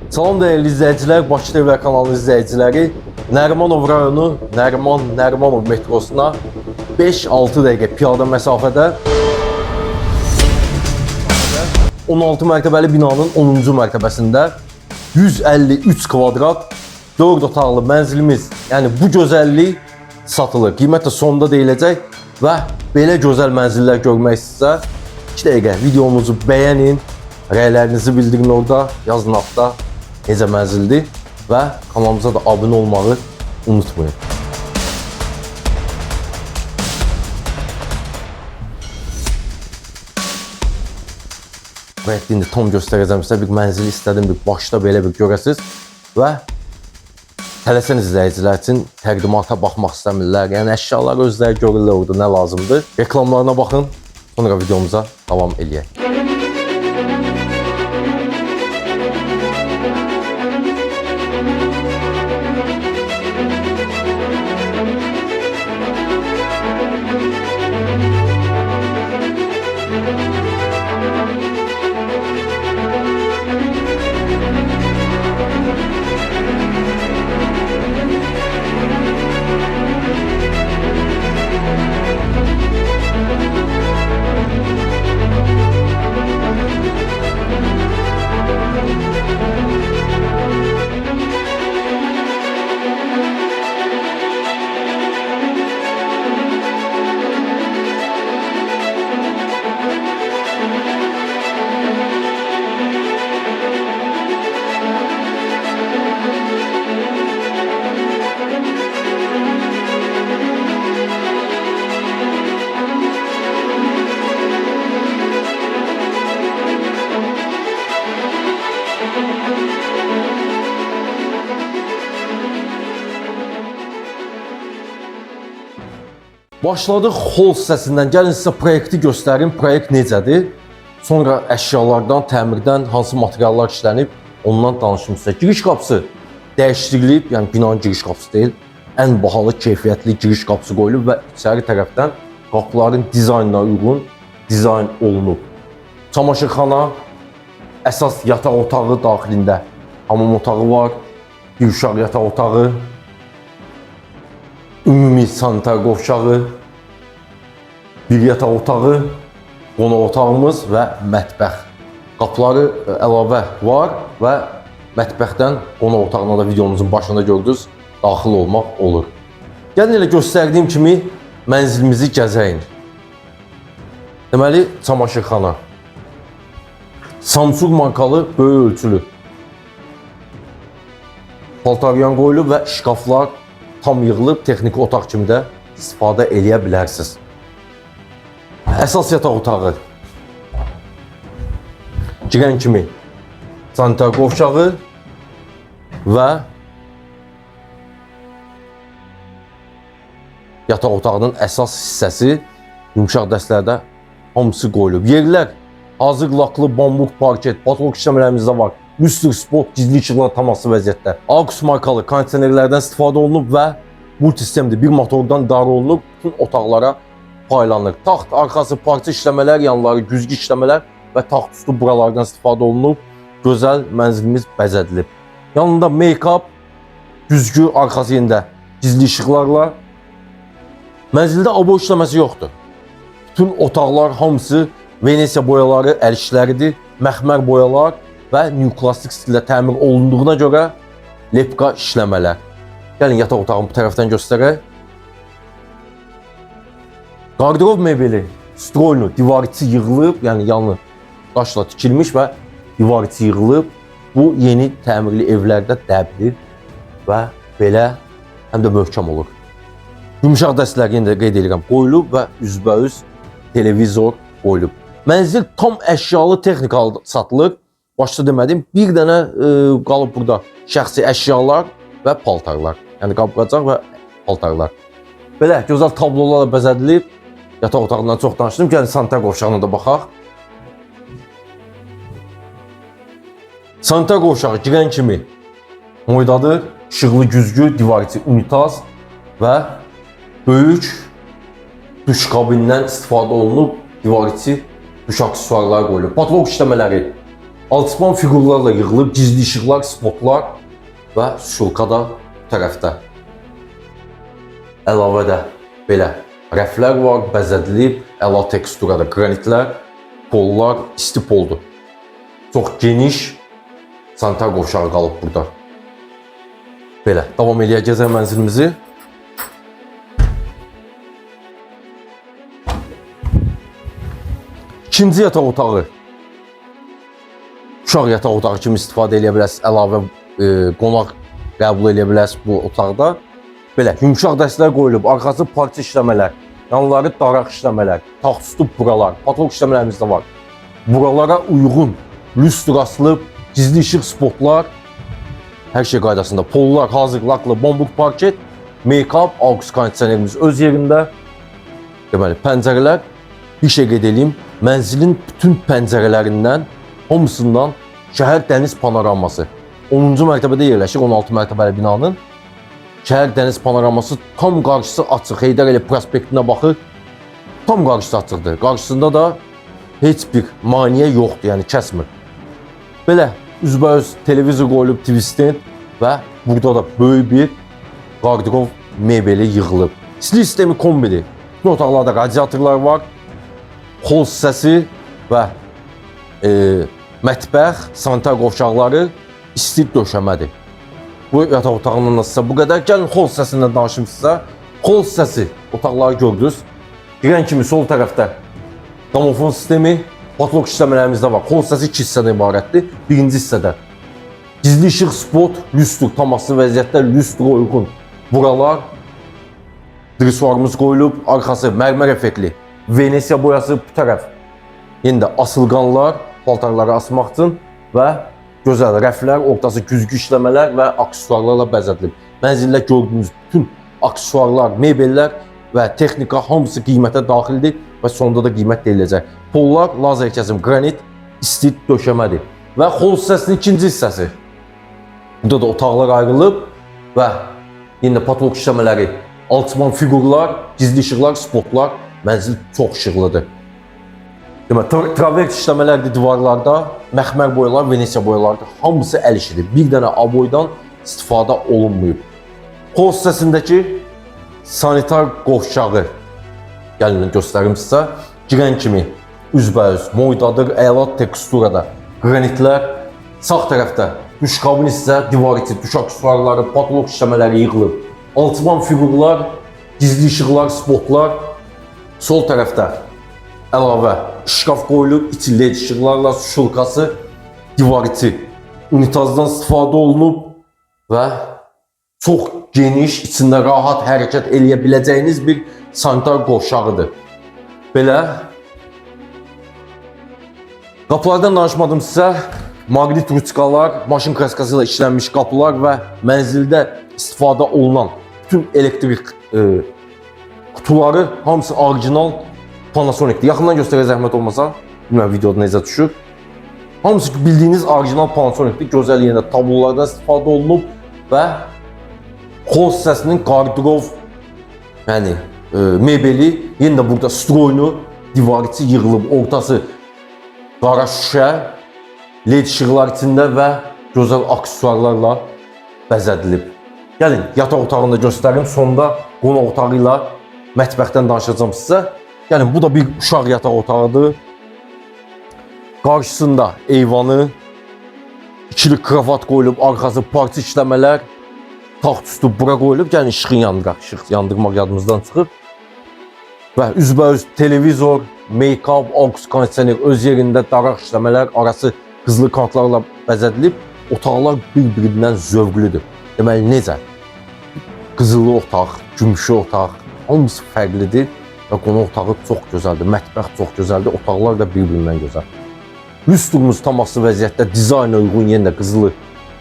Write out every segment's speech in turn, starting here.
Salam değerli izləyicilər, Bakı TV kanalı izləyiciləri. Nərimanov rayonu Nərimanov metrosuna 5-6 dəqiqə piyada məsafədə 16 mərtəbəli binanın 10-cu mərtəbəsində 153 kvadrat 4 otaqlı mənzilimiz, yəni bu gözəllik satılır. Qiymət də sonunda deyiləcək və belə gözəl mənzillər görmək istəyirsə 2 dəqiqə videomuzu bəyənin, rəylərinizi bildirin orada, yazın altda necə mənzildir və kanalımıza da abunə olmağı unutmayın. Proyekti indi tam göstərəcəm sizə, bir mənzili istədim, bir başda belə bir görəsiz və tələsən izləyicilər üçün təqdimata baxmaq istəmirlər. Yəni əşyalar özləri görürlər orada nə lazımdır. Reklamlarına baxın, sonra videomuza davam eləyək. Başladıq hol hissəsindən. Gəlin sizə proyekti göstərim. Proyekt necədir? Sonra əşyalardan, təmirdən hansı materiallar işlənib, ondan danışım sizə. Giriş qapısı dəyişdirilib, yəni binanın giriş qapısı deyil. Ən bahalı, keyfiyyətli giriş qapısı qoyulub və içəri tərəfdən qapıların dizaynına uyğun dizayn olunub. Çamaşırxana, əsas yataq otağı daxilində hamam otağı var, bir uşaq yataq otağı, ümumi sanitar qovşağı, bir yataq otağı, qonaq otağımız və mətbəx. Qapıları əlavə var və mətbəxdən qonaq otağına da videomuzun başında gördünüz, daxil olmaq olur. Gəlin elə göstərdiyim kimi mənzilimizi gəzəyin. Deməli, çamaşırxana. Samsung markalı böyük ölçülü paltaryan qoyulub və şkaflar tam yığılıb, texniki otaq kimi də istifadə eləyə bilərsiniz. Əsas yataq otağı. Girən kimi sanitar qovşağı və yataq otağının əsas hissəsi yumşaq dəstlərdə hamısı qoyulub. Yerlər hazır laklı bambuk parket, patolog işləmələrimiz də var. Mr. Spot gizli işıqlar taması vəziyyətdə. Akus markalı kondisionerlərdən istifadə olunub və multisistemli bir motordan idarə olunub, bütün otaqlara paylanır. Taxt arxası parça işləmələr, yanları güzgü işləmələr və taxt üstü buralardan istifadə olunub. Gözəl mənzilimiz bəzədilib. Yanında make-up, güzgü arxası yerində gizli işıqlarla. Mənzildə abo işləməsi yoxdur. Bütün otaqlar hamısı Venesiya boyaları, əl işləridir, məxmər boyalar və neoklastik stildə təmir olunduğuna görə lepka işləmələr. Gəlin yataq otağını bu tərəfdən göstərək. Qardırob mebeli, stroylu, divar içi yığılıb, yəni yanı daşla tikilmiş və divar içi yığılıb. Bu yeni təmirli evlərdə dəbdir və belə həm də möhkəm olur. Yumşaq dəstələr yenə də qeyd edirəm, qoyulub və üzbəüz televizor qoyulub. Mənzil tam əşyalı texnika satılır. Başda demədim, bir dənə qalıb burada şəxsi əşyalar və paltarlar. Yəni qab-qacaq və paltarlar. Belə gözəl tablolarla bəzədilib. Yataq otağından çox danışdım. Gəlin sanitar qovşağına da baxaq. Sanitar qovşağı girən kimi moydadır. İşıqlı güzgü, divar içi unitaz və böyük duş kabinindən istifadə olunub. Divar içi duş aksesuarları qoyulub, patolog işləmələri, alçıpan fiqurlarla yığılıb, gizli işıqlar, spotlar və şulka da bu tərəfdə. Əlavə də belə rəflər var, bəzədilib, əla teksturada qranitlər, pollar isti poldur. Çox geniş sanitar qovşağı qalıb burada. Belə, davam eləyəcək mənzilimizi. İkinci yataq otağı. Uşaq yataq otağı kimi istifadə edə bilərsiniz, əlavə qonaq qəbul edə bilərsiniz bu otaqda. Belə, yumuşaq dəstlər qoyulub, arxası parça işləmələr, yanları daraq işləmələr, taxtüstü buralar, patolog işləmələrimiz də var. Buralara uyğun lüstraslı, gizli işıq spotlar, hər şey qaydasında. Pollar hazır, laklı, bambuk parket, make-up, aux kondisionerimiz öz yerində. Deməli, pəncərələr, bir şey qeyd edeyim, mənzilin bütün pəncərələrindən, hamısından şəhər dəniz panoraması. 10-cu mərtəbədə yerləşir, 16 mərtəbəli binanın. Şəhər dəniz panoraması tam qarşısı açıq, Heydər Əliyev prospektinə baxır, tam qarşısı açıqdır. Qarşısında da heç bir maneə yoxdur, yəni kəsmir. Belə üzbəüz televizor qoyulub, TV stand və burada da böyük bir qardirob mebeli yığılıb. İstilik sistemi kombidir. Bütün otaqlarda radiatorlar var, xol hissəsi və mətbəx, sanitar qovşaqları isti döşəmədir. Bu yataq otağından da sizə bu qədər. Gəlin xol hissəsindən danışım sizə. Xol hissəsi otaqları gördünüz. Girən kimi sol tərəfdə domofon sistemi, patolog işləmələrimiz də var. Xol hissəsi 2 hissədən ibarətdir. Birinci hissədə gizli işıq spot, lüstr tam asılı vəziyyətdə, lüstrə uyğun buralar, drisuarımız qoyulub, arxası mərmər effektli, Venesiya boyası bu tərəf. Yenə də asılqanlar, paltarları asmaq üçün və gözəl rəflər, ortası güzgü işləmələr və aksesuarlarla bəzədilib. Mənzildə gördüyünüz bütün aksesuarlar, mebellər və texnika hamısı qiymətə daxildir və sonunda da qiymət deyiləcək. Pollar, lazer kəsim, qranit, isti döşəmədir. Və xol hissəsinin ikinci hissəsi. Burada da otaqlar ayrılıb və yenə patolog işləmələri, alçıpan fiqurlar, gizli işıqlar, spotlar, mənzil çox işıqlıdır. Deməli, travert işləmələrdir divarlarda, məxmər boyalar, Venesiya boyalardır. Hamısı əl işidir. Bir dənə aboydan istifadə olunmayıb. Xol hissəsindəki sanitar qovşağı, gəlin göstərim sizə. Girən kimi üzbəüz, moydadır, əla teksturada, qranitlər. Sağ tərəfdə duş kabini isə divar içi, duş aksesuarları, patolog işləmələri yığılıb. Alçıpan fiqurlar, gizli işıqlar, spotlar. Sol tərəfdə əlavə şkaf qoyulub, içi led işıqlarla, şulkası, divar içi unitazdan istifadə olunub və çox geniş, içində rahat hərəkət eləyə biləcəyiniz bir sanitar qovşağıdır. Belə. Qapılardan danışmadım sizə. Maqnit ruçkalar, maşın kraskası ilə işlənmiş qapılar və mənzildə istifadə olunan bütün elektrik kutuları hamısı orijinal Panasonic'dir. Yaxından göstərə zəhmət olmasa, bilməm videoda necə düşür. Hamısı bildiyiniz orijinal Panasonic'dir. Gözəl yenə tablolardan istifadə olunub və xol hissəsinin qardirob, yəni mebeli, yenə də burada stroynu, divar içi yığılıb, ortası qara şüşə, led işıqlar içində və gözəl aksesuarlarla bəzədilib. Gəlin, yataq otağını da göstərim, sonda qonaq otağı ilə mətbəxdən danışacağım sizə. Gəlin, bu da bir uşaq yataq otağıdır. Qarşısında eyvanı, ikili kravat qoyulub, arxası parça işləmələr, taxt üstü bura qoyulub. Gəlin, işıqın yandıraq, işıq yandırmaq yadımızdan çıxıb. Və üzbəüz televizor, make-up, aux kondisioner öz yerində, daraq işləmələr, arası qızılı kantlarla bəzədilib. Otaqlar bir-birindən zövqlüdür. Deməli, necə? Qızılı otaq, gümüşü otaq, hamısı fərqlidir və qonaq otağı çox gözəldir, mətbəx çox gözəldir, otaqlar da bir-birindən gözəl. Lüstrumuz tam asılı vəziyyətdə, dizayna uyğun yenə də qızılı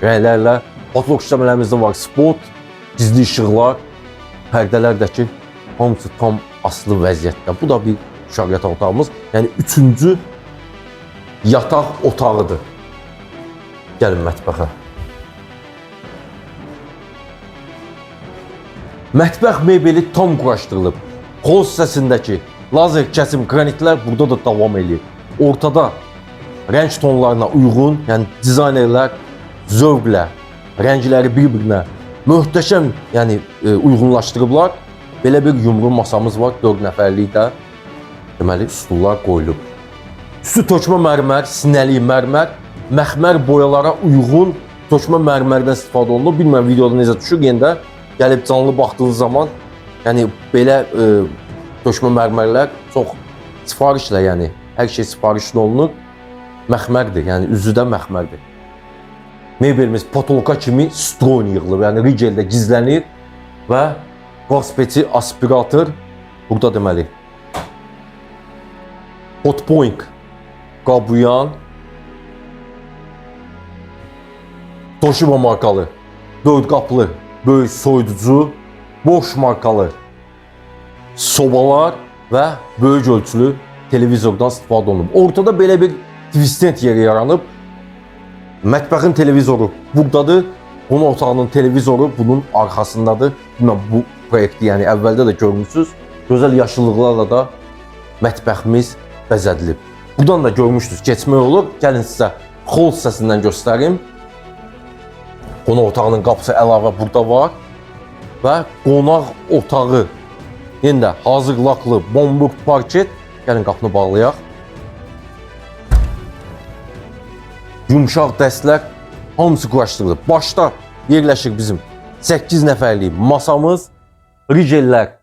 rənglərlə, patolog işləmələrimiz də var, spot, gizli işıqlar, pərdələrdəki hamısı tam asılı vəziyyətdə. Bu da bir uşaq yataq otağımız, yəni üçüncü yataq otağıdır. Gəlin mətbəxə. Mətbəx mebeli tam quraşdırılıb. Xol hissəsindəki lazer kəsim qranitlər burada da davam edir. ortada rəng tonlarına uyğun, yəni dizaynerlər zövqlə rəngləri bir-birinə möhtəşəm, yəni uyğunlaşdırıblar. Belə bir yumru masamız var, 4 nəfərlik də. Deməli, stullar qoyulub. Üstü tökmə mərmər, sinəli mərmər, məxmər boyalara uyğun tökmə mərmərdən istifadə olunur. Bilmirəm videoda necə düşür, yenə də gəlib canlı baxdığınız zaman, yəni belə tökmə mərmərlər çox sifarişlə, yəni hər şey sifarişlə olunur. Məxmərdir, yəni üzü də məxmərdir. Mebelimiz patolka kimi stron yığılıb, yəni rigeldə gizlənir və qaz peçi, aspirator burada deməli. Hotpoint qabuyan, Toshiba markalı 4 qaplı böyük soyuducu, Bosch markalı sobalar və böyük ölçülü televizordan istifadə olunub. Ortada belə bir twistent yeri yaranıb. Mətbəxin televizoru buradadır. Qonaq otağının televizoru bunun arxasındadır. Bilməm bu proyekti, yəni əvvəldə də görmüsünüz. Gözəl yaşıllıqlarla da mətbəximiz bəzədilib. Buradan da görmüşdünüz, keçmək olur. Gəlin sizə xol hissəsindən göstərim. Qonaq otağının qapısı əlavə burada var və qonaq otağı yenə də hazır laklı bombuk parket. Gəlin qapını bağlayaq. Yumşaq dəstlər hamısı quraşdırılıb. Başda yerləşir bizim 8 nəfərlik masamız. Rigellər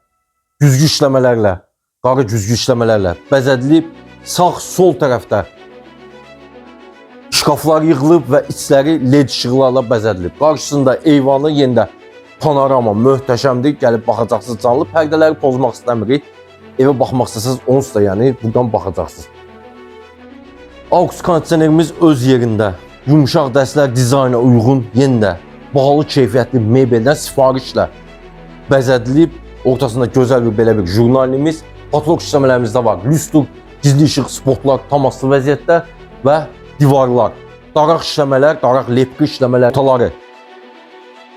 güzgü işləmələrlə, qarı güzgü işləmələrlə bəzədilib. Sağ-sol tərəfdə şkaflar yığılıb və içləri led işıqlarla bəzədilib. Qarşısında eyvanı yenə də panorama möhtəşəmdir. Gəlib baxacaqsınız canlı. Pərdələri pozmaq istəmirik. Evə baxmaq istəsəniz onsuz da yəni buradan baxacaqsınız. AUX kondisionerimiz öz yerində. Yumşaq dəstlər dizayna uyğun, yenə də bahalı keyfiyyətli mebeldən sifarişlə bəzədilib. Ortasında gözəl bir belə bir jurnalimiz. Patolog işləmələrimizdə var. Lüstr, gizli işıq spotlar tam asılı vəziyyətdə və divarlar, daraq işləmələr, daraq lepqi işləmələr, ortaları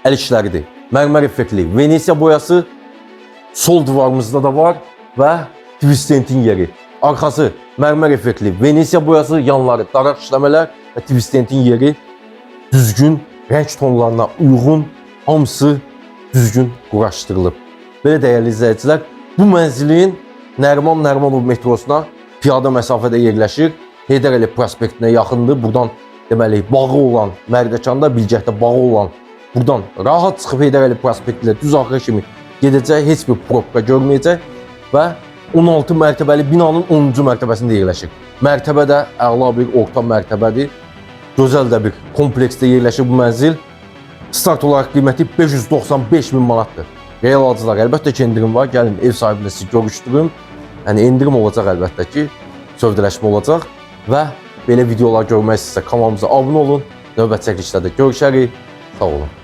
əl işləridir. Mərmər effektli Venesiya boyası sol divarımızda da var və twistentin yeri. Arxası mərmər effektli Venesiya boyası, yanları daraq işləmələr və twistentin yeri düzgün rəng tonlarına uyğun, hamısı düzgün quraşdırılıb. Belə dəyərli izləyicilər, bu mənzilin Nəriman Nərimanov metrosuna piyada məsafədə yerləşir. Heydər Əliyev prospektinə yaxındır. Buradan deməli bağı olan Mərdəkanda, Bilgəhdə bağı olan buradan rahat çıxıb Heydər Əliyev prospekti ilə düz axıra kimi gedəcək, heç bir probka görməyəcək və 16 mərtəbəli binanın 10-cu mərtəbəsində yerləşir. Mərtəbə də əla bir orta mərtəbədir. Gözəl də bir kompleksdə yerləşir bu mənzil. Start olaraq qiyməti 595.000 manatdır. Real alıcılar əlbəttə ki endirim var. Gəlin ev sahibinə sizi görüşdürüm. Yəni endirim olacaq əlbəttə ki, sövdələşmə olacaq və belə videolar görmək istəsə kanalımıza abunə olun. Növbəti çəkilişlərdə görüşərik. Sağ olun.